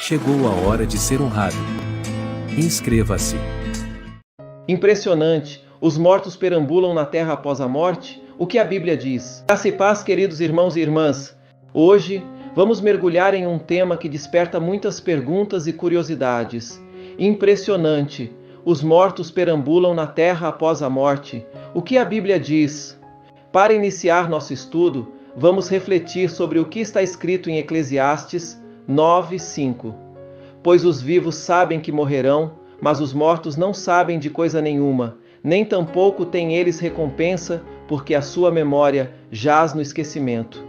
chegou a hora de ser honrado. Inscreva-se. Impressionante! Os mortos perambulam na terra após a morte? O que a Bíblia diz? Graça e paz, queridos irmãos e irmãs. Hoje, vamos mergulhar em um tema que desperta muitas perguntas e curiosidades. Impressionante! Os mortos perambulam na terra após a morte. O que a Bíblia diz? Para iniciar nosso estudo, vamos refletir sobre o que está escrito em Eclesiastes 9:5. Pois os vivos sabem que morrerão, mas os mortos não sabem de coisa nenhuma, nem tampouco têm eles recompensa, porque a sua memória jaz no esquecimento.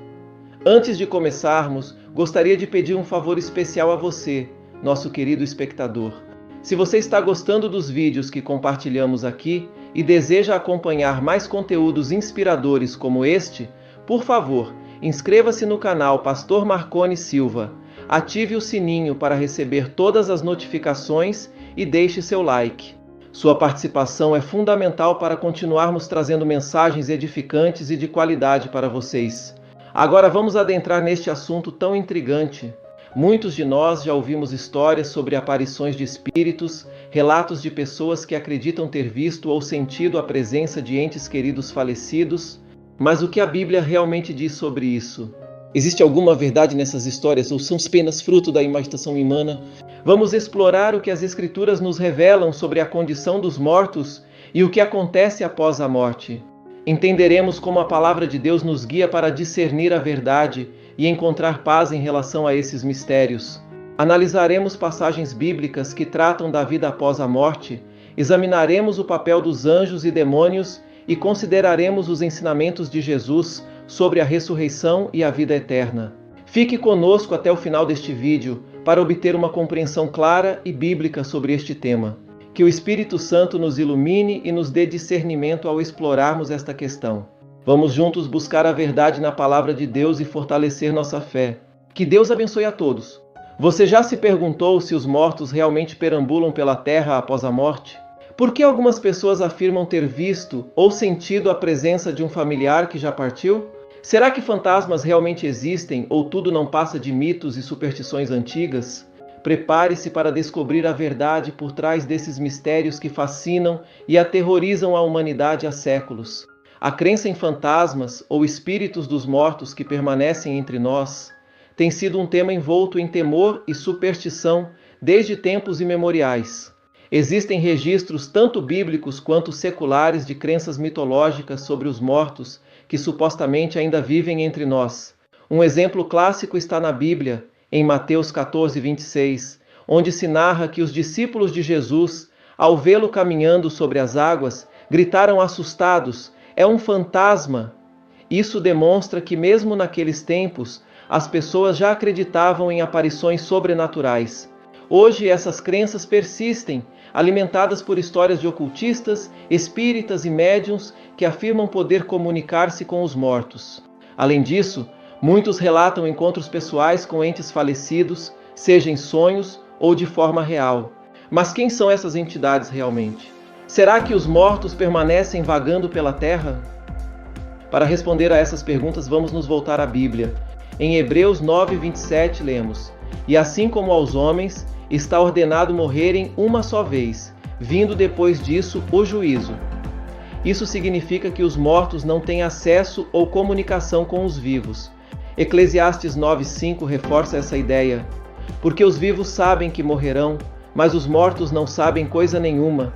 Antes de começarmos, gostaria de pedir um favor especial a você, nosso querido espectador. Se você está gostando dos vídeos que compartilhamos aqui e deseja acompanhar mais conteúdos inspiradores como este, por favor, inscreva-se no canal Pastor Marconi Silva, ative o sininho para receber todas as notificações e deixe seu like. Sua participação é fundamental para continuarmos trazendo mensagens edificantes e de qualidade para vocês. Agora vamos adentrar neste assunto tão intrigante. Muitos de nós já ouvimos histórias sobre aparições de espíritos, relatos de pessoas que acreditam ter visto ou sentido a presença de entes queridos falecidos. Mas o que a Bíblia realmente diz sobre isso? Existe alguma verdade nessas histórias ou são apenas fruto da imaginação humana? Vamos explorar o que as Escrituras nos revelam sobre a condição dos mortos e o que acontece após a morte. Entenderemos como a palavra de Deus nos guia para discernir a verdade e encontrar paz em relação a esses mistérios. Analisaremos passagens bíblicas que tratam da vida após a morte, examinaremos o papel dos anjos e demônios e consideraremos os ensinamentos de Jesus sobre a ressurreição e a vida eterna. Fique conosco até o final deste vídeo para obter uma compreensão clara e bíblica sobre este tema. Que o Espírito Santo nos ilumine e nos dê discernimento ao explorarmos esta questão. Vamos juntos buscar a verdade na palavra de Deus e fortalecer nossa fé. Que Deus abençoe a todos. Você já se perguntou se os mortos realmente perambulam pela terra após a morte? Por que algumas pessoas afirmam ter visto ou sentido a presença de um familiar que já partiu? Será que fantasmas realmente existem ou tudo não passa de mitos e superstições antigas? Prepare-se para descobrir a verdade por trás desses mistérios que fascinam e aterrorizam a humanidade há séculos. A crença em fantasmas ou espíritos dos mortos que permanecem entre nós tem sido um tema envolto em temor e superstição desde tempos imemoriais. Existem registros tanto bíblicos quanto seculares de crenças mitológicas sobre os mortos que supostamente ainda vivem entre nós. Um exemplo clássico está na Bíblia, em Mateus 14:26, onde se narra que os discípulos de Jesus, ao vê-lo caminhando sobre as águas, gritaram assustados: "É um fantasma!" Isso demonstra que mesmo naqueles tempos, as pessoas já acreditavam em aparições sobrenaturais. Hoje essas crenças persistem, alimentadas por histórias de ocultistas, espíritas e médiuns que afirmam poder comunicar-se com os mortos. Além disso, muitos relatam encontros pessoais com entes falecidos, seja em sonhos ou de forma real. Mas quem são essas entidades realmente? Será que os mortos permanecem vagando pela terra? Para responder a essas perguntas, vamos nos voltar à Bíblia. Em Hebreus 9:27 lemos: "E assim como aos homens está ordenado morrerem uma só vez, vindo depois disso o juízo." Isso significa que os mortos não têm acesso ou comunicação com os vivos. Eclesiastes 9:5 reforça essa ideia. Porque os vivos sabem que morrerão, mas os mortos não sabem coisa nenhuma.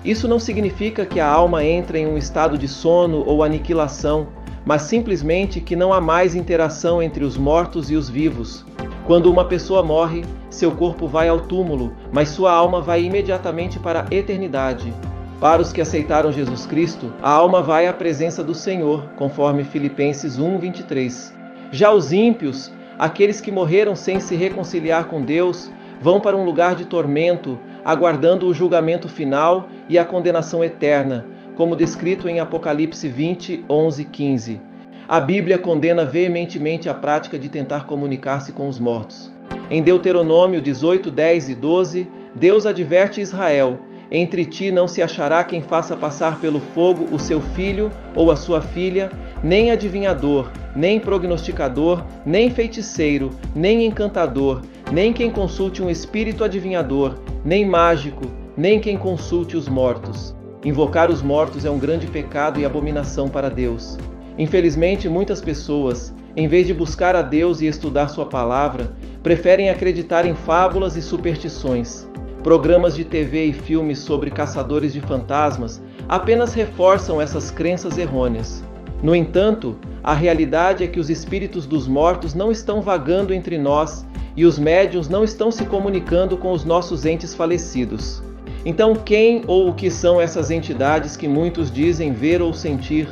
Isso não significa que a alma entra em um estado de sono ou aniquilação, mas simplesmente que não há mais interação entre os mortos e os vivos. Quando uma pessoa morre, seu corpo vai ao túmulo, mas sua alma vai imediatamente para a eternidade. Para os que aceitaram Jesus Cristo, a alma vai à presença do Senhor, conforme Filipenses 1:23. Já os ímpios, aqueles que morreram sem se reconciliar com Deus, vão para um lugar de tormento, aguardando o julgamento final e a condenação eterna, como descrito em Apocalipse 20:11-15. A Bíblia condena veementemente a prática de tentar comunicar-se com os mortos. Em Deuteronômio 18:10 e 12, Deus adverte Israel: "Entre ti não se achará quem faça passar pelo fogo o seu filho ou a sua filha, nem adivinhador, nem prognosticador, nem feiticeiro, nem encantador, nem quem consulte um espírito adivinhador, nem mágico, nem quem consulte os mortos. Invocar os mortos é um grande pecado e abominação para Deus. Infelizmente, muitas pessoas, em vez de buscar a Deus e estudar sua palavra, preferem acreditar em fábulas e superstições. Programas de TV e filmes sobre caçadores de fantasmas apenas reforçam essas crenças errôneas. No entanto, a realidade é que os espíritos dos mortos não estão vagando entre nós e os médiuns não estão se comunicando com os nossos entes falecidos. Então, quem ou o que são essas entidades que muitos dizem ver ou sentir?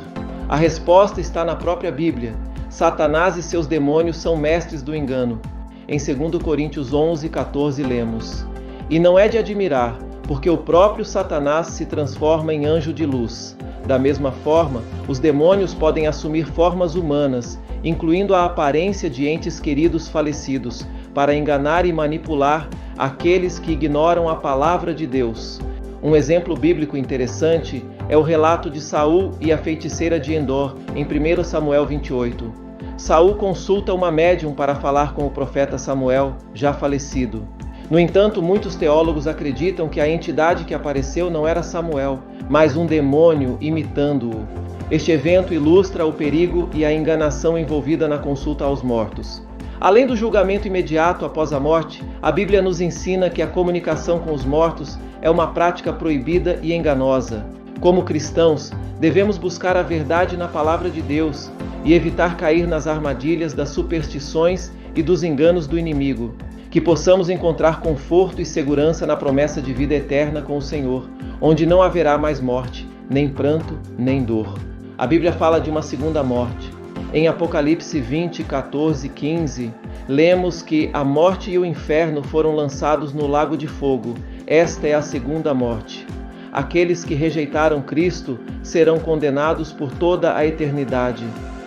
A resposta está na própria Bíblia. Satanás e seus demônios são mestres do engano. Em 2 Coríntios 11:14 lemos: E não é de admirar, porque o próprio Satanás se transforma em anjo de luz. Da mesma forma, os demônios podem assumir formas humanas, incluindo a aparência de entes queridos falecidos, para enganar e manipular aqueles que ignoram a palavra de Deus. Um exemplo bíblico interessante é o relato de Saul e a feiticeira de Endor, em 1 Samuel 28. Saul consulta uma médium para falar com o profeta Samuel, já falecido. No entanto, muitos teólogos acreditam que a entidade que apareceu não era Samuel, mas um demônio imitando-o. Este evento ilustra o perigo e a enganação envolvida na consulta aos mortos. Além do julgamento imediato após a morte, a Bíblia nos ensina que a comunicação com os mortos é uma prática proibida e enganosa. Como cristãos, devemos buscar a verdade na palavra de Deus e evitar cair nas armadilhas das superstições e dos enganos do inimigo. Que possamos encontrar conforto e segurança na promessa de vida eterna com o Senhor, onde não haverá mais morte, nem pranto, nem dor. A Bíblia fala de uma segunda morte. Em Apocalipse 20, 14, 15, lemos que a morte e o inferno foram lançados no lago de fogo. Esta é a segunda morte. Aqueles que rejeitaram Cristo serão condenados por toda a eternidade.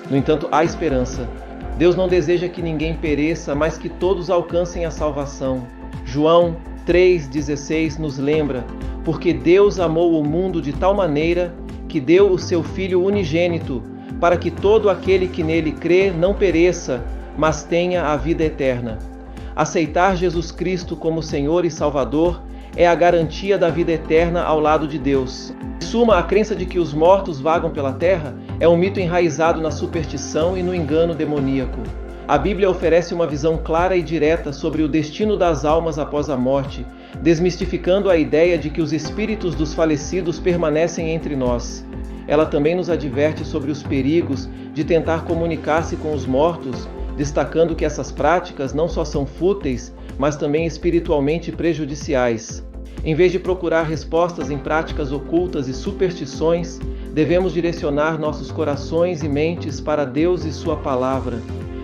No entanto, há esperança. Deus não deseja que ninguém pereça, mas que todos alcancem a salvação. João 3,16 nos lembra: porque Deus amou o mundo de tal maneira que deu o seu Filho unigênito, para que todo aquele que nele crê não pereça, mas tenha a vida eterna. Aceitar Jesus Cristo como Senhor e Salvador é a garantia da vida eterna ao lado de Deus. Em suma, a crença de que os mortos vagam pela terra é um mito enraizado na superstição e no engano demoníaco. A Bíblia oferece uma visão clara e direta sobre o destino das almas após a morte, desmistificando a ideia de que os espíritos dos falecidos permanecem entre nós. Ela também nos adverte sobre os perigos de tentar comunicar-se com os mortos, destacando que essas práticas não só são fúteis, mas também espiritualmente prejudiciais. Em vez de procurar respostas em práticas ocultas e superstições, devemos direcionar nossos corações e mentes para Deus e Sua Palavra.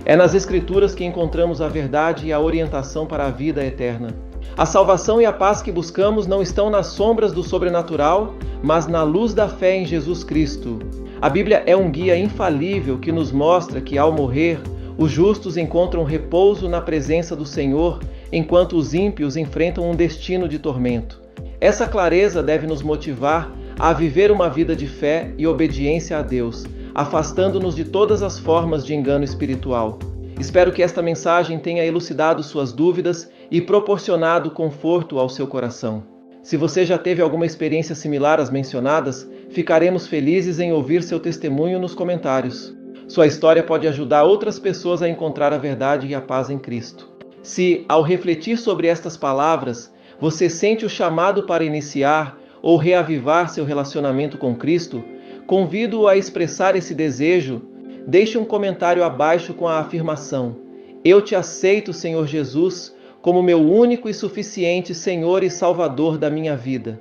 É nas Escrituras que encontramos a verdade e a orientação para a vida eterna. A salvação e a paz que buscamos não estão nas sombras do sobrenatural, mas na luz da fé em Jesus Cristo. A Bíblia é um guia infalível que nos mostra que, ao morrer, os justos encontram repouso na presença do Senhor, enquanto os ímpios enfrentam um destino de tormento. Essa clareza deve nos motivar a viver uma vida de fé e obediência a Deus, afastando-nos de todas as formas de engano espiritual. Espero que esta mensagem tenha elucidado suas dúvidas e proporcionado conforto ao seu coração. Se você já teve alguma experiência similar às mencionadas, ficaremos felizes em ouvir seu testemunho nos comentários. Sua história pode ajudar outras pessoas a encontrar a verdade e a paz em Cristo. Se, ao refletir sobre estas palavras, você sente o chamado para iniciar ou reavivar seu relacionamento com Cristo, convido-o a expressar esse desejo. Deixe um comentário abaixo com a afirmação: Eu te aceito, Senhor Jesus, como meu único e suficiente Senhor e Salvador da minha vida.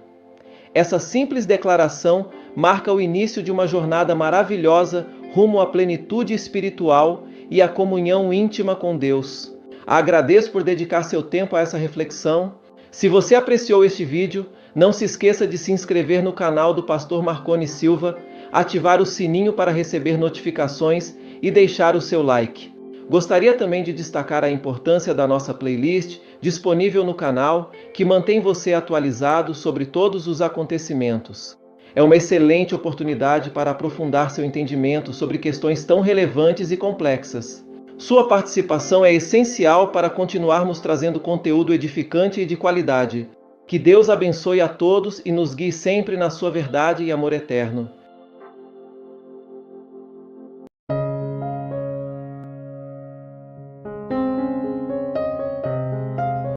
Essa simples declaração marca o início de uma jornada maravilhosa rumo à plenitude espiritual e à comunhão íntima com Deus. Agradeço por dedicar seu tempo a essa reflexão. Se você apreciou este vídeo, não se esqueça de se inscrever no canal do Pastor Marconi Silva, ativar o sininho para receber notificações e deixar o seu like. Gostaria também de destacar a importância da nossa playlist disponível no canal, que mantém você atualizado sobre todos os acontecimentos. É uma excelente oportunidade para aprofundar seu entendimento sobre questões tão relevantes e complexas. Sua participação é essencial para continuarmos trazendo conteúdo edificante e de qualidade. Que Deus abençoe a todos e nos guie sempre na sua verdade e amor eterno.